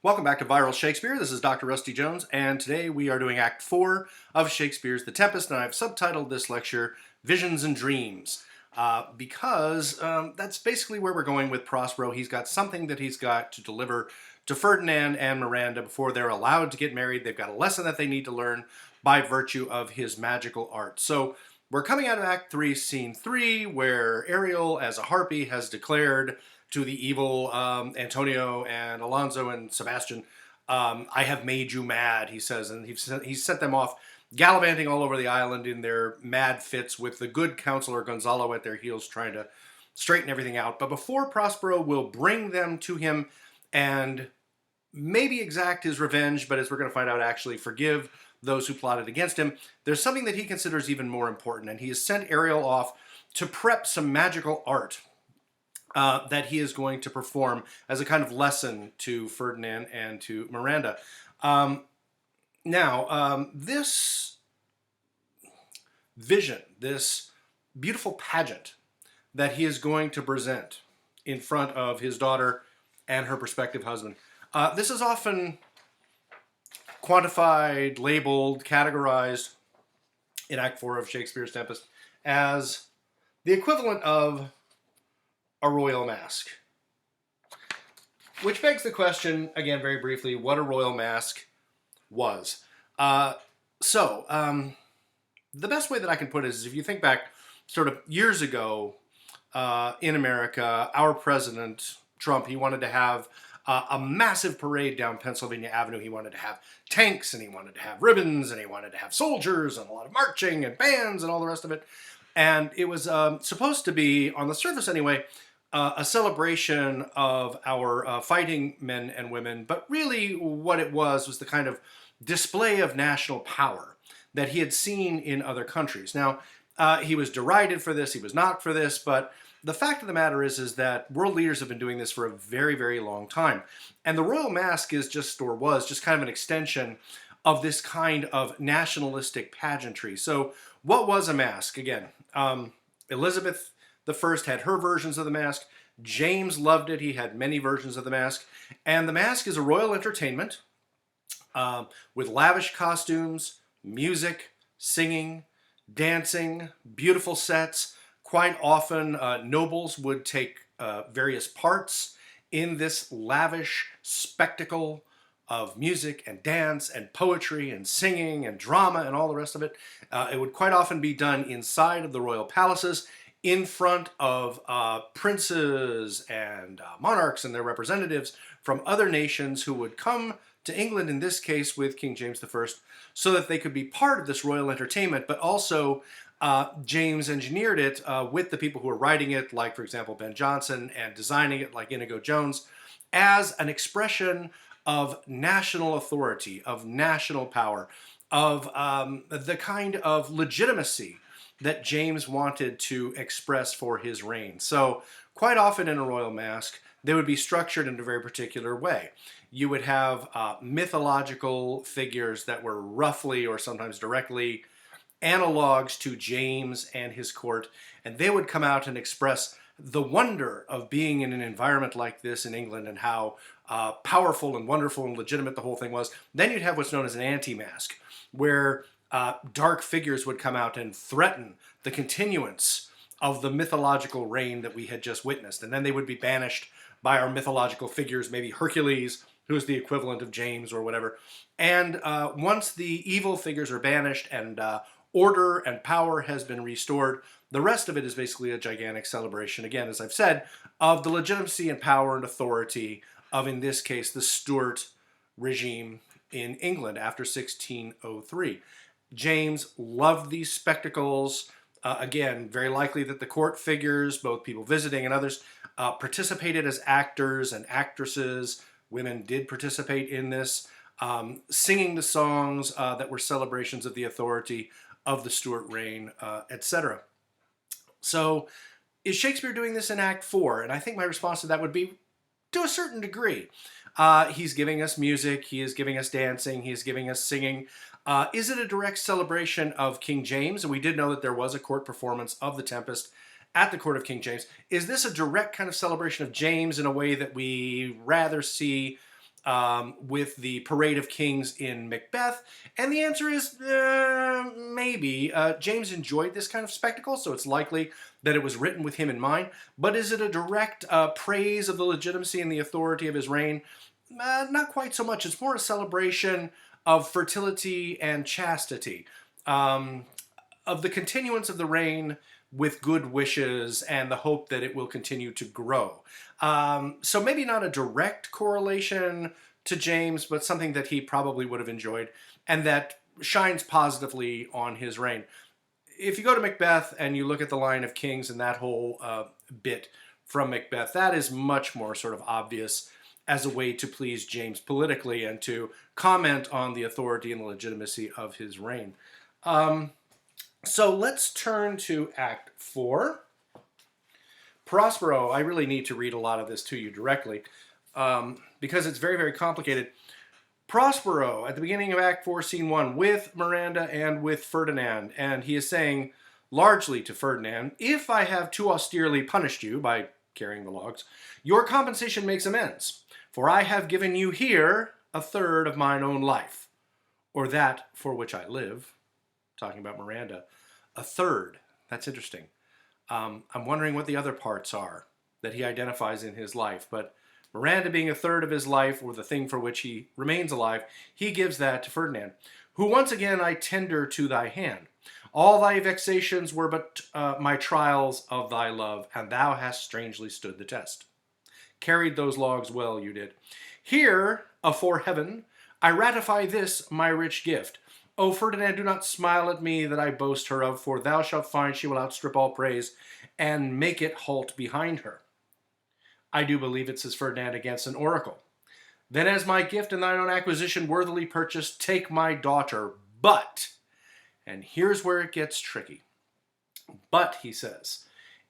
Welcome back to Viral Shakespeare. This is Dr. Rusty Jones, and today we are doing Act 4 of Shakespeare's The Tempest, and I've subtitled this lecture Visions and Dreams, because that's basically where we're going with Prospero. He's got something that he's got to deliver to Ferdinand and Miranda before they're allowed to get married. They've got a lesson that they need to learn by virtue of his magical art. So we're coming out of Act 3, Scene 3, where Ariel, as a harpy, has declared to the evil Antonio and Alonso and Sebastian, I have made you mad, he says, and he's sent them off gallivanting all over the island in their mad fits with the good counselor Gonzalo at their heels trying to straighten everything out. But before Prospero will bring them to him and maybe exact his revenge, but as we're going to find out, actually forgive those who plotted against him, there's something that he considers even more important, and he has sent Ariel off to prep some magical art that he is going to perform as a kind of lesson to Ferdinand and to Miranda. This vision, this beautiful pageant that he is going to present in front of his daughter and her prospective husband, this is often quantified, labeled, categorized in Act 4 of Shakespeare's Tempest as the equivalent of a royal masque. Which begs the question, again, very briefly, what a royal masque was. The best way that I can put it is if you think back sort of years ago in America, our president, Trump, he wanted to have a massive parade down Pennsylvania Avenue. He wanted to have tanks, and he wanted to have ribbons, and he wanted to have soldiers, and a lot of marching, and bands, and all the rest of it. And it was supposed to be, on the surface anyway, a celebration of our fighting men and women, but really what it was the kind of display of national power that he had seen in other countries. Now, he was derided for this, he was knocked for this, but the fact of the matter is that world leaders have been doing this for a very, very long time. And the royal masque is just, or was, just kind of an extension of this kind of nationalistic pageantry. So what was a masque? Again, Elizabeth the First had her versions of the masque. James loved it. He had many versions of the masque. And the masque is a royal entertainment with lavish costumes, music, singing, dancing, beautiful sets. Quite often, nobles would take various parts in this lavish spectacle of music and dance and poetry and singing and drama and all the rest of it. It would quite often be done inside of the royal palaces, in front of princes and monarchs and their representatives from other nations who would come to England, in this case with King James I, so that they could be part of this royal entertainment. But also, James engineered it with the people who were writing it, like, for example, Ben Jonson, and designing it, like Inigo Jones, as an expression of national authority, of national power, of the kind of legitimacy that James wanted to express for his reign. So quite often in a royal masque, they would be structured in a very particular way. You would have mythological figures that were roughly or sometimes directly analogs to James and his court, and they would come out and express the wonder of being in an environment like this in England and how powerful and wonderful and legitimate the whole thing was. Then you'd have what's known as an anti-masque, where dark figures would come out and threaten the continuance of the mythological reign that we had just witnessed. And then they would be banished by our mythological figures, maybe Hercules, who's the equivalent of James or whatever. And once the evil figures are banished and order and power has been restored, the rest of it is basically a gigantic celebration, again, as I've said, of the legitimacy and power and authority of, in this case, the Stuart regime in England after 1603. James loved these spectacles. Again, very likely that the court figures, both people visiting and others, participated as actors and actresses. Women did participate in this, singing the songs that were celebrations of the authority of the Stuart reign, etc. So, is Shakespeare doing this in Act 4? And I think my response to that would be, to a certain degree. He's giving us music, he is giving us dancing, he is giving us singing. Is it a direct celebration of King James? And we did know that there was a court performance of The Tempest at the court of King James. Is this a direct kind of celebration of James in a way that we rather see with the Parade of Kings in Macbeth? And the answer is maybe. James enjoyed this kind of spectacle, so it's likely that it was written with him in mind. But is it a direct praise of the legitimacy and the authority of his reign? Not quite so much. It's more a celebration of fertility and chastity, of the continuance of the reign with good wishes and the hope that it will continue to grow. So maybe not a direct correlation to James, but something that he probably would have enjoyed and that shines positively on his reign. If you go to Macbeth and you look at the line of kings and that whole bit from Macbeth, that is much more sort of obvious as a way to please James politically and to comment on the authority and the legitimacy of his reign. So let's turn to Act 4. Prospero, I really need to read a lot of this to you directly because it's very, very complicated. Prospero, at the beginning of Act 4, Scene 1, with Miranda and with Ferdinand, and he is saying largely to Ferdinand, if I have too austerely punished you by carrying the logs, your compensation makes amends, for I have given you here a third of mine own life, or that for which I live. Talking about Miranda, a third. That's interesting. I'm wondering what the other parts are that he identifies in his life. But Miranda being a third of his life, or the thing for which he remains alive, he gives that to Ferdinand, who once again I tender to thy hand. All thy vexations were but my trials of thy love, and thou hast strangely stood the test. Carried those logs well, you did. Here, afore heaven, I ratify this my rich gift. O Ferdinand, do not smile at me that I boast her of, for thou shalt find she will outstrip all praise, and make it halt behind her. I do believe it, says Ferdinand, against an oracle. Then as my gift and thine own acquisition worthily purchased, take my daughter, but, and here's where it gets tricky, but, he says,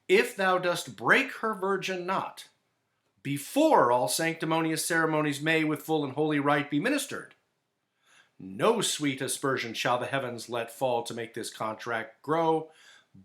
if thou dost break her virgin knot, before all sanctimonious ceremonies may with full and holy rite be ministered, no sweet aspersion shall the heavens let fall to make this contract grow,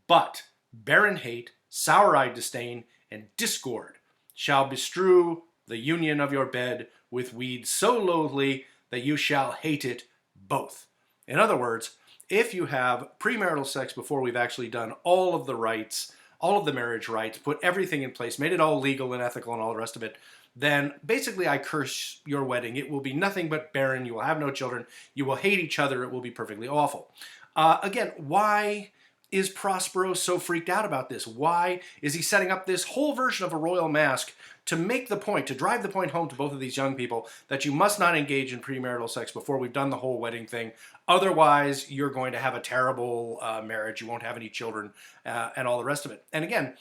but barren hate, sour-eyed disdain, and discord shall bestrew the union of your bed with weeds so loathly that you shall hate it both. In other words, if you have premarital sex before we've actually done all of the rites, all of the marriage rites, put everything in place, made it all legal and ethical and all the rest of it, then basically I curse your wedding. It will be nothing but barren. You will have no children. You will hate each other. It will be perfectly awful. Again, why is Prospero so freaked out about this? Why is he setting up this whole version of a royal masque to make the point, to drive the point home to both of these young people that you must not engage in premarital sex before we've done the whole wedding thing. Otherwise, you're going to have a terrible marriage. You won't have any children and all the rest of it. And again,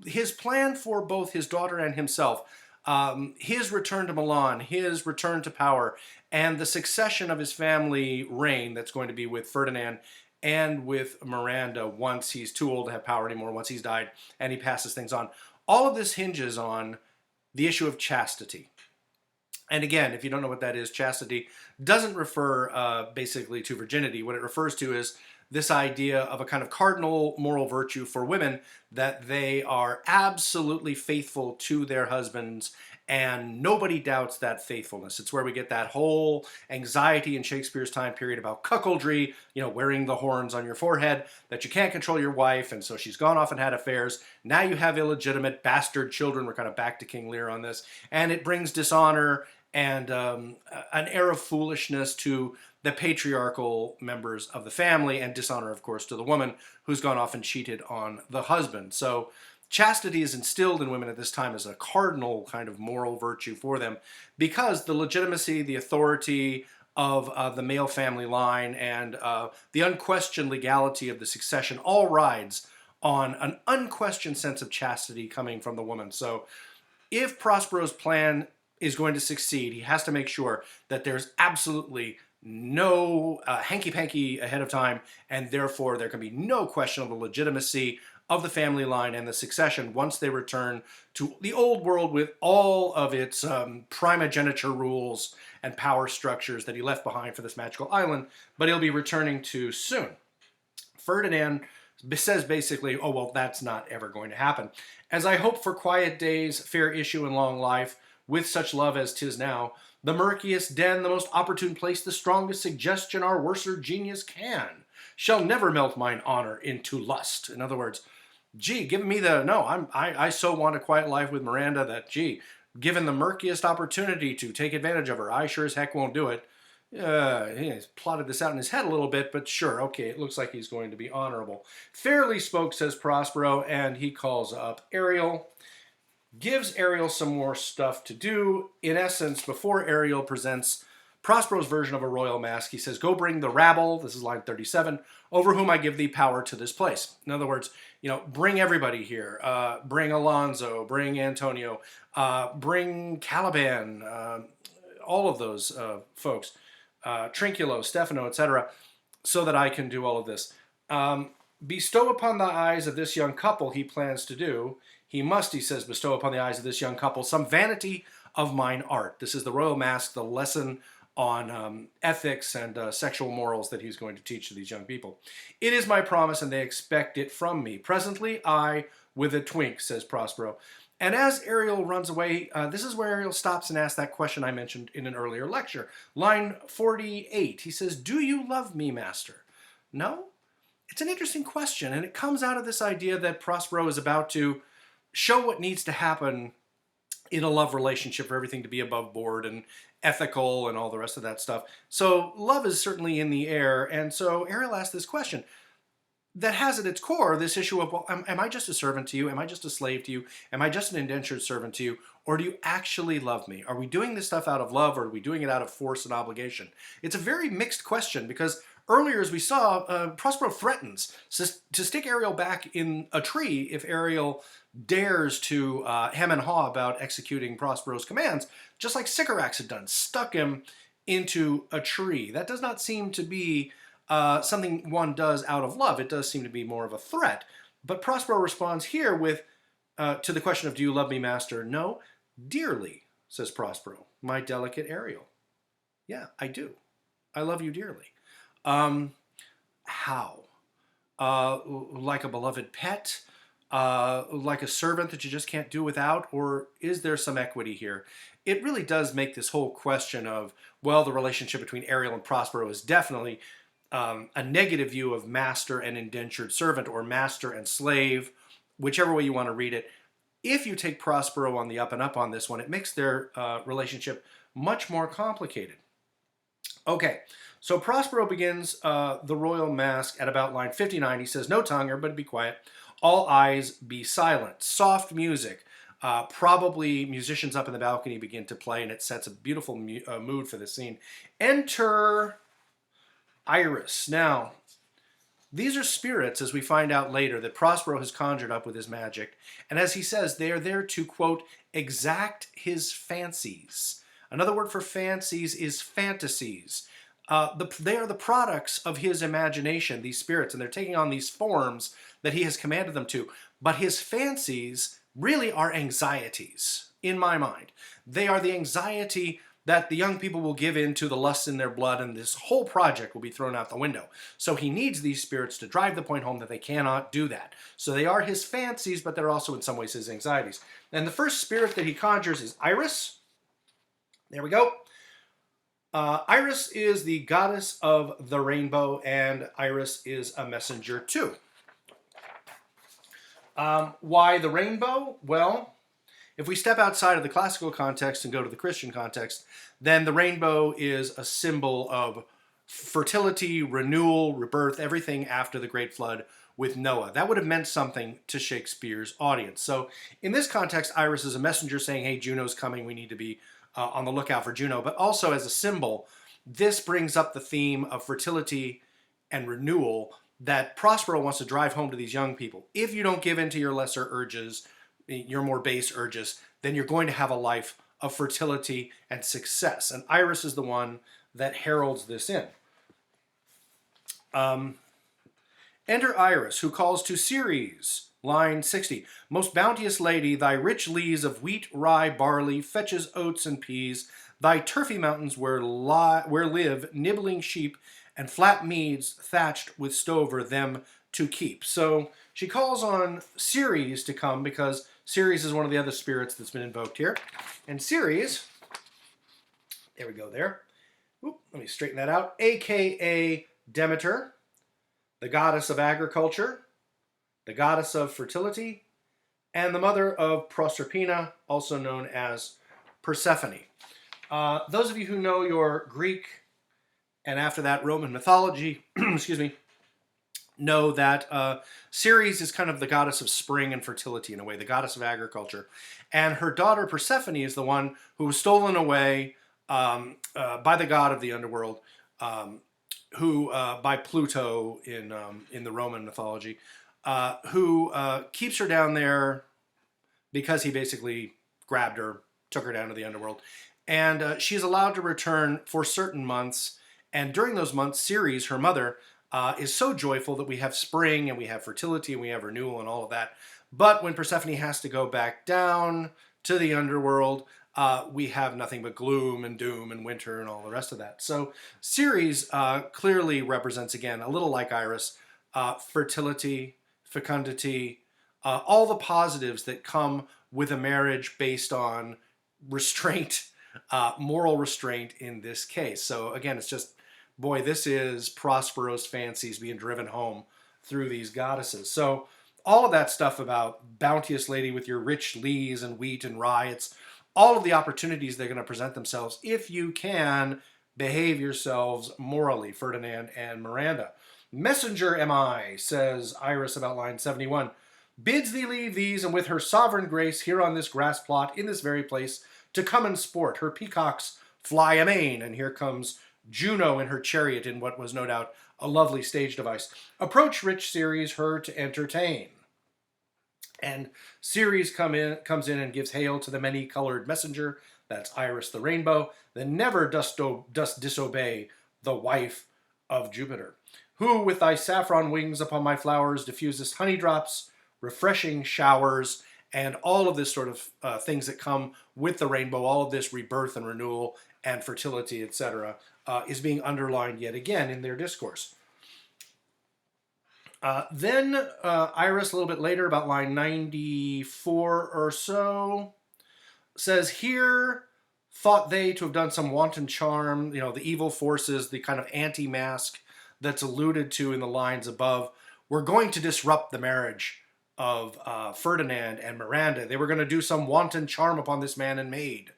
his plan for both his daughter and himself, his return to Milan, his return to power, and the succession of his family reign that's going to be with Ferdinand and with Miranda once he's too old to have power anymore, once he's died and he passes things on. All of this hinges on the issue of chastity. And again, if you don't know what that is, chastity doesn't refer basically to virginity. What it refers to is this idea of a kind of cardinal moral virtue for women, that they are absolutely faithful to their husbands and nobody doubts that faithfulness. It's where we get that whole anxiety in Shakespeare's time period about cuckoldry, wearing the horns on your forehead, that you can't control your wife, and so she's gone off and had affairs. Now you have illegitimate bastard children. We're kind of back to King Lear on this. And it brings dishonor and an air of foolishness to the patriarchal members of the family, and dishonor, of course, to the woman who's gone off and cheated on the husband. So chastity is instilled in women at this time as a cardinal kind of moral virtue for them, because the legitimacy, the authority of the male family line, and the unquestioned legality of the succession all rides on an unquestioned sense of chastity coming from the woman. So if Prospero's plan is going to succeed, he has to make sure that there's absolutely no hanky-panky ahead of time, and therefore there can be no question of the legitimacy of the family line and the succession once they return to the old world with all of its primogeniture rules and power structures that he left behind for this magical island, but he'll be returning to soon. Ferdinand says basically, oh, well, that's not ever going to happen. As I hope for quiet days, fair issue, and long life, with such love as 'tis now. The murkiest den, the most opportune place, the strongest suggestion our worser genius can, shall never melt mine honor into lust. In other words, gee, give me the, no, I so want a quiet life with Miranda that, gee, given the murkiest opportunity to take advantage of her, I sure as heck won't do it. He's plotted this out in his head a little bit, but sure, okay, it looks like he's going to be honorable. Fairly spoke, says Prospero, and he calls up Ariel, gives Ariel some more stuff to do. In essence, before Ariel presents Prospero's version of a royal masque, he says, go bring the rabble, this is line 37, over whom I give thee power to this place. In other words, bring everybody here. Bring Alonso, bring Antonio, bring Caliban, all of those folks, Trinculo, Stefano, etc., so that I can do all of this. Bestow upon the eyes of this young couple, he plans to do. He must, he says, bestow upon the eyes of this young couple some vanity of mine art. This is the royal masque, the lesson on ethics and sexual morals that he's going to teach to these young people. It is my promise, and they expect it from me. Presently, I, with a twink, says Prospero. And as Ariel runs away, this is where Ariel stops and asks that question I mentioned in an earlier lecture. Line 48, he says, do you love me, master? No? It's an interesting question, and it comes out of this idea that Prospero is about to show what needs to happen in a love relationship for everything to be above board and ethical and all the rest of that stuff. So love is certainly in the air, and so Ariel asks this question that has at its core this issue of, well, am I just a servant to you? Am I just a slave to you? Am I just an indentured servant to you? Or do you actually love me? Are we doing this stuff out of love, or are we doing it out of force and obligation? It's a very mixed question, because earlier, as we saw, Prospero threatens to stick Ariel back in a tree if Ariel dares to hem and haw about executing Prospero's commands, just like Sycorax had done, stuck him into a tree. That does not seem to be something one does out of love. It does seem to be more of a threat. But Prospero responds here with, to the question of, do you love me, master? No, dearly, says Prospero, my delicate Ariel. Yeah, I do. I love you dearly. How? Like a beloved pet? Like a servant that you just can't do without? Or is there some equity here? It really does make this whole question of, well, the relationship between Ariel and Prospero is definitely a negative view of master and indentured servant, or master and slave, whichever way you want to read it. If you take Prospero on the up and up on this one, it makes their relationship much more complicated. Okay, so Prospero begins the royal masque at about line 59. He says, no tongue, everybody be quiet. All eyes be silent. Soft music. Probably musicians up in the balcony begin to play, and it sets a beautiful mood for the scene. Enter Iris. Now, these are spirits, as we find out later, that Prospero has conjured up with his magic. And as he says, they are there to, quote, exact his fancies. Another word for fancies is fantasies. They are the products of his imagination, these spirits, and they're taking on these forms that he has commanded them to. But his fancies really are anxieties, in my mind. They are the anxiety that the young people will give in to the lusts in their blood, and this whole project will be thrown out the window. So he needs these spirits to drive the point home that they cannot do that. So they are his fancies, but they're also in some ways his anxieties. And the first spirit that he conjures is Iris. There we go. Iris is the goddess of the rainbow, and Iris is a messenger too. Why the rainbow? Well, if we step outside of the classical context and go to the Christian context, then the rainbow is a symbol of fertility, renewal, rebirth, everything after the Great Flood with Noah. That would have meant something to Shakespeare's audience. So in this context, Iris is a messenger saying, hey, Juno's coming, we need to be on the lookout for Juno. But also as a symbol, this brings up the theme of fertility and renewal that Prospero wants to drive home to these young people. If you don't give in to your lesser urges, your more base urges, then you're going to have a life of fertility and success. And Iris is the one that heralds this in. Enter Iris, who calls to Ceres, line 60. Most bounteous lady, thy rich lees of wheat, rye, barley, fetches oats and peas, thy turfy mountains where live nibbling sheep, and flat meads thatched with stover them to keep. So she calls on Ceres to come because Ceres is one of the other spirits that's been invoked here. And Ceres, there we go there. Oop, let me straighten that out. AKA Demeter, the goddess of agriculture, the goddess of fertility, and the mother of Proserpina, also known as Persephone. Those of you who know your Greek and after that Roman mythology, excuse me, know that Ceres is kind of the goddess of spring and fertility in a way, the goddess of agriculture. And her daughter Persephone is the one who was stolen away by the god of the underworld, who by Pluto in the Roman mythology, who keeps her down there because he basically grabbed her, took her down to the underworld. And she's allowed to return for certain months. And during those months, Ceres, her mother, is so joyful that we have spring and we have fertility and we have renewal and all of that. But when Persephone has to go back down to the underworld, we have nothing but gloom and doom and winter and all the rest of that. So Ceres clearly represents, again, a little like Iris, fertility, fecundity, all the positives that come with a marriage based on restraint, moral restraint in this case. So again, it's just, boy, this is Prospero's fancies being driven home through these goddesses. So all of that stuff about bounteous lady with your rich lees and wheat and rye, it's all of the opportunities they're going to present themselves if you can behave yourselves morally, Ferdinand and Miranda. Messenger am I, says Iris about line 71, bids thee leave these and with her sovereign grace here on this grass plot in this very place to come and sport. Her peacocks fly amain, and here comes Juno in her chariot in what was no doubt a lovely stage device. Approach rich Ceres her to entertain. And Ceres comes in and gives hail to the many-colored messenger, that's Iris the rainbow, that never dost disobey the wife of Jupiter, who with thy saffron wings upon my flowers diffusest honey drops, refreshing showers, and all of this sort of things that come with the rainbow, all of this rebirth and renewal and fertility, etc., is being underlined yet again in their discourse. Then Iris, a little bit later, about line 94 or so, says, here thought they to have done some wanton charm, you know, the evil forces, the kind of anti-masque that's alluded to in the lines above, were going to disrupt the marriage of Ferdinand and Miranda. They were going to do some wanton charm upon this man and maid,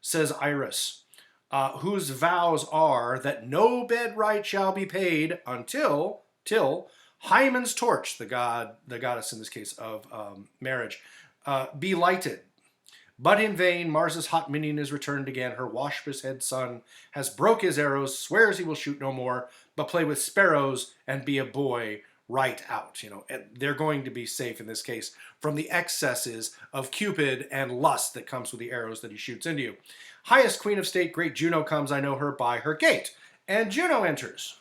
says Iris, whose vows are that no bed right shall be paid until, Hymen's torch, the goddess in this case of marriage, be lighted. But in vain, Mars's hot minion is returned again. Her waspous head son has broke his arrows, swears he will shoot no more, but play with sparrows and be a boy right out. You know, and they're going to be safe in this case from the excesses of Cupid and lust that comes with the arrows that he shoots into you. Highest queen of state, great Juno comes, I know her by her gate. And Juno enters.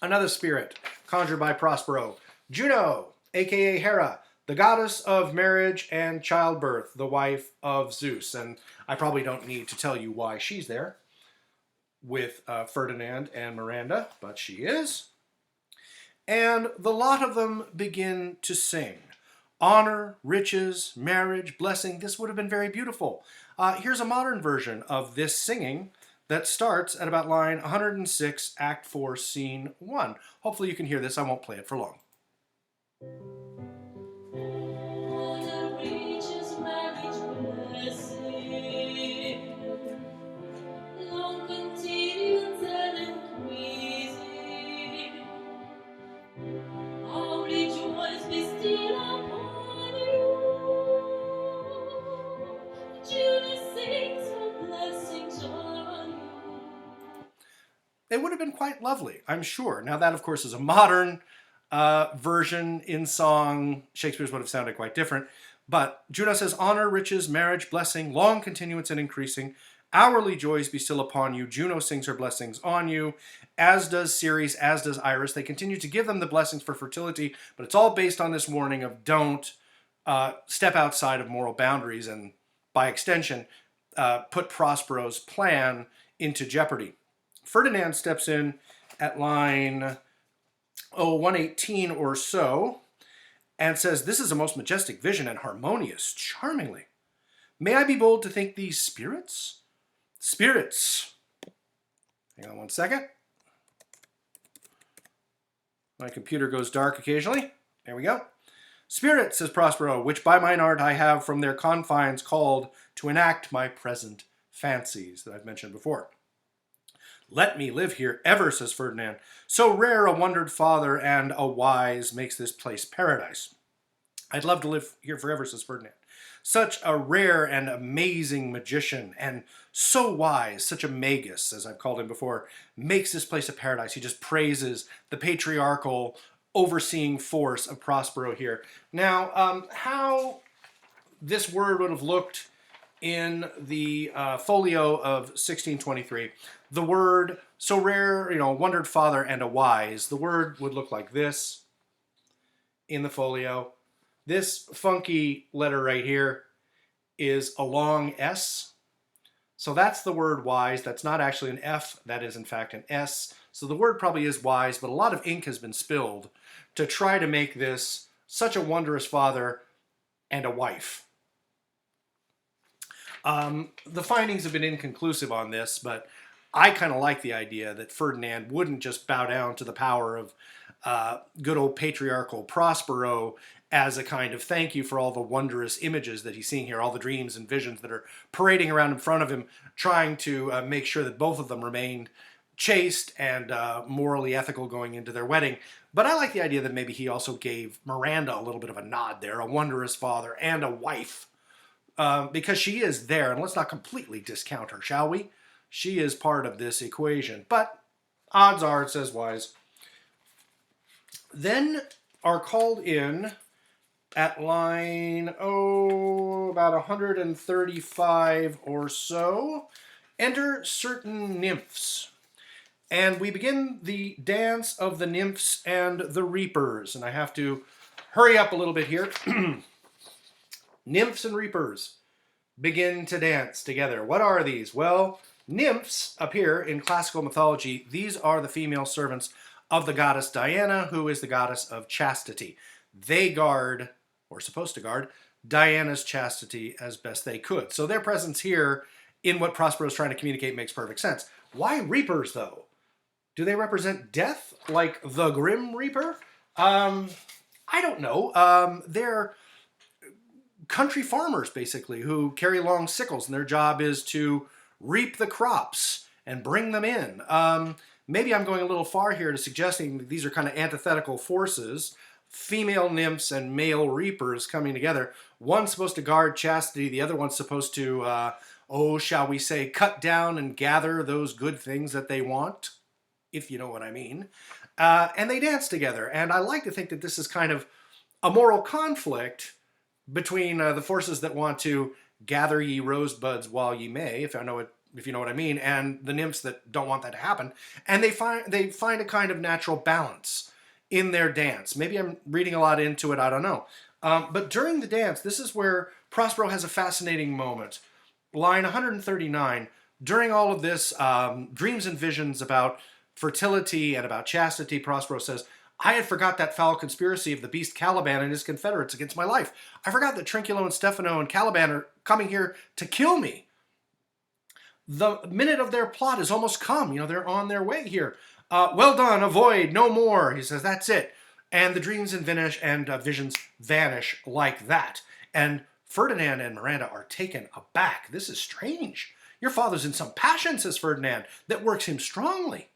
Another spirit conjured by Prospero. Juno, aka Hera, the goddess of marriage and childbirth, the wife of Zeus. And I probably don't need to tell you why she's there with Ferdinand and Miranda, but she is. And the lot of them begin to sing. Honor, riches, marriage, blessing. This would have been very beautiful. Here's a modern version of this singing that starts at about line 106, Act 4, Scene 1. Hopefully you can hear this. I won't play it for long. It would have been quite lovely, I'm sure. Now that, of course, is a modern version in song. Shakespeare's would have sounded quite different. But Juno says, honor, riches, marriage, blessing, long continuance and increasing, hourly joys be still upon you. Juno sings her blessings on you, as does Ceres, as does Iris. They continue to give them the blessings for fertility, but it's all based on this warning of don't step outside of moral boundaries and, by extension, put Prospero's plan into jeopardy. Ferdinand steps in at line 118 or so, and says, "This is a most majestic vision and harmonious, charmingly. May I be bold to think these spirits? Spirits." Hang on one second. My computer goes dark occasionally. There we go. "Spirits," says Prospero, "which by mine art I have from their confines called to enact my present fancies," that I've mentioned before. "Let me live here ever," says Ferdinand. "So rare a wondered father and a wise makes this place paradise." "I'd love to live here forever," says Ferdinand. "Such a rare and amazing magician, and so wise, such a magus, as I've called him before, makes this place a paradise." He just praises the patriarchal overseeing force of Prospero here. Now, how this word would have looked in the folio of 1623, the word "so rare, wondered father and a wise," the word would look like this in the folio. This funky letter right here is a long S. So that's the word wise. That's not actually an F. That is, in fact, an S. So the word probably is wise, but a lot of ink has been spilled to try to make this such a wondrous father and a wife. The findings have been inconclusive on this, but I kind of like the idea that Ferdinand wouldn't just bow down to the power of good old patriarchal Prospero as a kind of thank you for all the wondrous images that he's seeing here, all the dreams and visions that are parading around in front of him, trying to make sure that both of them remained chaste and morally ethical going into their wedding. But I like the idea that maybe he also gave Miranda a little bit of a nod there, a wondrous father and a wife, because she is there, and let's not completely discount her, shall we? She is part of this equation, but odds are it says wise. Then are called in at line, about 135 or so, enter certain nymphs. And we begin the dance of the nymphs and the reapers. And I have to hurry up a little bit here. Nymphs and reapers begin to dance together. What are these? Well, nymphs appear in classical mythology. These are the female servants of the goddess Diana, who is the goddess of chastity. They guard, or supposed to guard, Diana's chastity as best they could. So their presence here in what Prospero is trying to communicate makes perfect sense. Why reapers, though? Do they represent death, like the Grim Reaper? I don't know. They're country farmers, basically, who carry long sickles, and their job is to reap the crops and bring them in. Maybe I'm going a little far here to suggesting that these are kind of antithetical forces, female nymphs and male reapers coming together. One's supposed to guard chastity, the other one's supposed to, shall we say, cut down and gather those good things that they want, if you know what I mean. And they dance together. And I like to think that this is kind of a moral conflict between the forces that want to gather ye rosebuds while ye may, if you know what I mean, and the nymphs that don't want that to happen. And they find a kind of natural balance in their dance. Maybe I'm reading a lot into it, I don't know. But during the dance, this is where Prospero has a fascinating moment. Line 139, during all of this, dreams and visions about fertility and about chastity, Prospero says, "I had forgot that foul conspiracy of the beast Caliban and his confederates against my life. I forgot that Trinculo and Stefano and Caliban are coming here to kill me. The minute of their plot is almost come. They're on their way here. Well done, avoid, no more." He says, that's it. And the dreams and visions vanish like that. And Ferdinand and Miranda are taken aback. "This is strange. Your father's in some passion," says Ferdinand, "that works him strongly.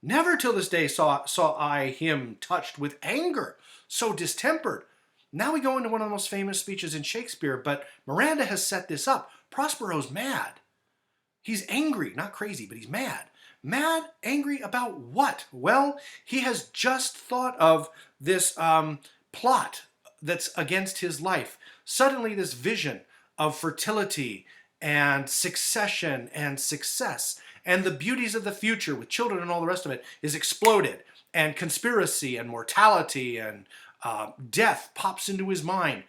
Never till this day saw I him touched with anger, so distempered." Now we go into one of the most famous speeches in Shakespeare, but Miranda has set this up. Prospero's mad. He's angry, not crazy, but he's mad. Mad, angry about what? Well, he has just thought of this plot that's against his life. Suddenly this vision of fertility and succession and success and the beauties of the future with children and all the rest of it is exploded. And conspiracy and mortality and death pops into his mind.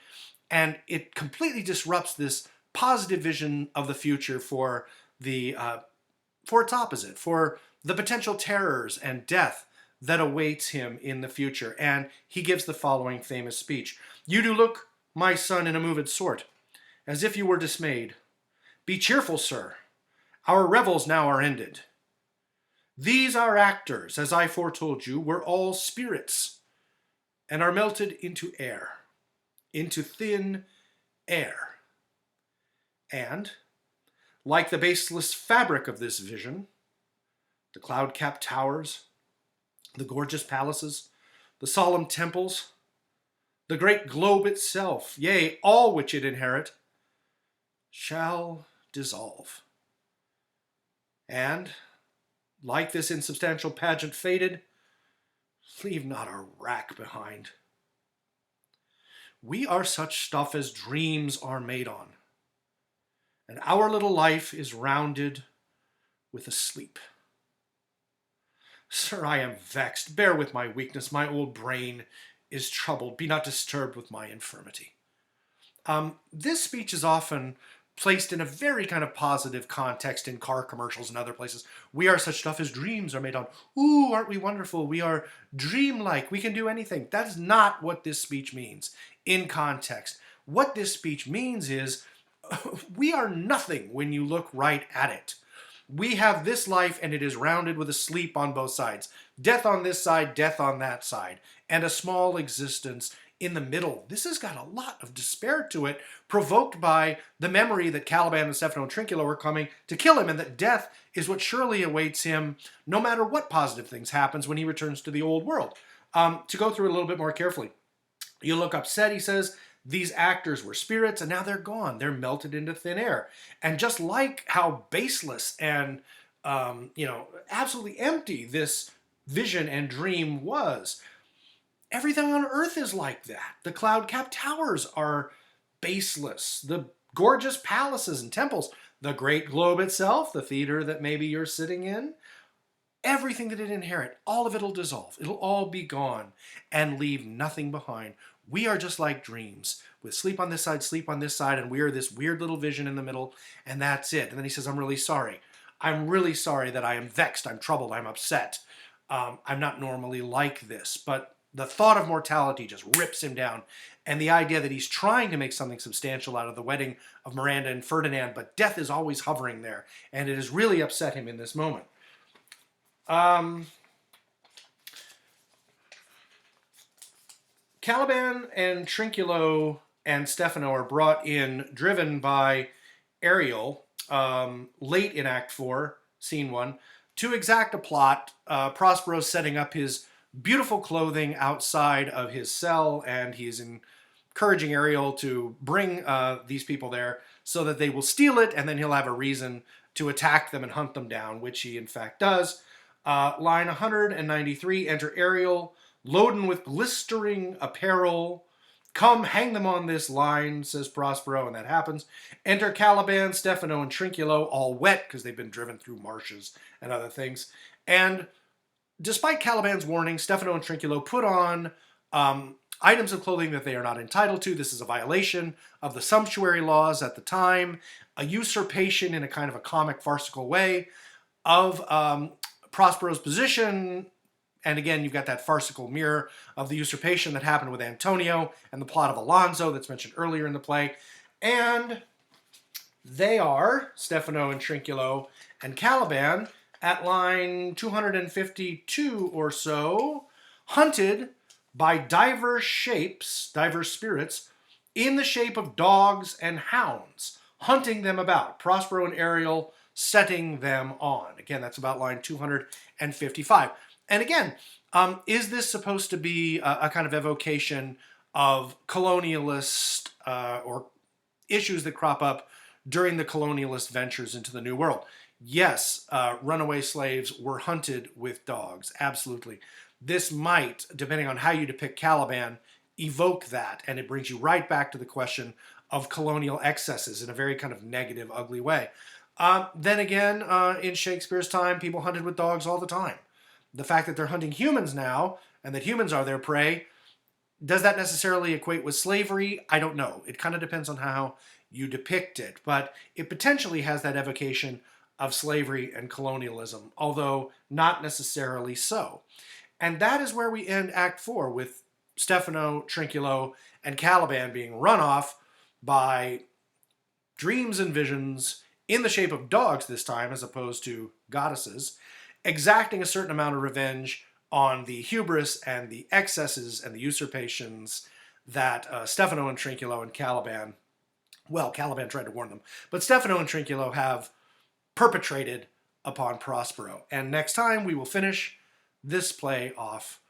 And it completely disrupts this positive vision of the future for its opposite, for the potential terrors and death that awaits him in the future. And he gives the following famous speech. You do look, my son, in a moved sort, as if you were dismayed. Be cheerful, sir. Our revels now are ended. These our actors, as I foretold you, were all spirits, and are melted into air, into thin air. And, like the baseless fabric of this vision, the cloud-capped towers, the gorgeous palaces, the solemn temples, the great globe itself, yea, all which it inherit, shall dissolve. And, like this insubstantial pageant faded, leave not a rack behind. We are such stuff as dreams are made on, and our little life is rounded with a sleep. Sir, I am vexed. Bear with my weakness. My old brain is troubled. Be not disturbed with my infirmity. This speech is often placed in a very kind of positive context in car commercials and other places. We are such stuff as dreams are made on. Ooh, aren't we wonderful? We are dreamlike. We can do anything. That's not what this speech means in context. What this speech means is we are nothing when you look right at it. We have this life and it is rounded with a sleep on both sides. Death on this side, death on that side, and a small existence in the middle. This has got a lot of despair to it, provoked by the memory that Caliban and Stefano and Trinculo are coming to kill him, and that death is what surely awaits him no matter what positive things happens when he returns to the old world. To go through it a little bit more carefully. You look upset, he says, these actors were spirits and now they're gone. They're melted into thin air. And just like how baseless and, absolutely empty this vision and dream was, everything on earth is like that. The cloud-capped towers are baseless. The gorgeous palaces and temples, the great globe itself, the theater that maybe you're sitting in, everything that it inherits, all of it will dissolve. It'll all be gone and leave nothing behind. We are just like dreams, with sleep on this side, and we are this weird little vision in the middle, and that's it. And then he says, I'm really sorry. I'm really sorry that I am vexed, I'm troubled, I'm upset. I'm not normally like this, but the thought of mortality just rips him down. And the idea that he's trying to make something substantial out of the wedding of Miranda and Ferdinand, but death is always hovering there, and it has really upset him in this moment. Caliban and Trinculo and Stefano are brought in, driven by Ariel, late in Act 4, Scene 1, to exact a plot. Prospero's setting up his beautiful clothing outside of his cell, and he's encouraging Ariel to bring these people there so that they will steal it, and then he'll have a reason to attack them and hunt them down, which he in fact does. Line 193, enter Ariel, loaden with glistering apparel. Come, hang them on this line, says Prospero, and that happens. Enter Caliban, Stefano, and Trinculo, all wet because they've been driven through marshes and other things. And despite Caliban's warning, Stefano and Trinculo put on items of clothing that they are not entitled to. This is a violation of the sumptuary laws at the time, a usurpation in a kind of a comic, farcical way of Prospero's position. And again, you've got that farcical mirror of the usurpation that happened with Antonio and the plot of Alonso that's mentioned earlier in the play. And they are, Stefano and Trinculo and Caliban, at line 252 or so, hunted by diverse shapes, diverse spirits, in the shape of dogs and hounds, hunting them about. Prospero and Ariel setting them on. Again, that's about line 255. And again, is this supposed to be a kind of evocation of colonialist or issues that crop up during the colonialist ventures into the New World? Yes, runaway slaves were hunted with dogs, absolutely. This might, depending on how you depict Caliban, evoke that, and it brings you right back to the question of colonial excesses in a very kind of negative, ugly way. Then again, in Shakespeare's time, people hunted with dogs all the time. The fact that they're hunting humans now, and that humans are their prey, does that necessarily equate with slavery? I don't know. It kind of depends on how you depict it, but it potentially has that evocation of slavery and colonialism, although not necessarily so. And that is where we end Act 4 with Stefano, Trinculo, and Caliban being run off by dreams and visions in the shape of dogs this time as opposed to goddesses, exacting a certain amount of revenge on the hubris and the excesses and the usurpations that Stefano and Trinculo and Caliban, well, Caliban tried to warn them, but Stefano and Trinculo have perpetrated upon Prospero. And next time we will finish this play off.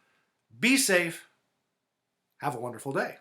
Be safe. Have a wonderful day.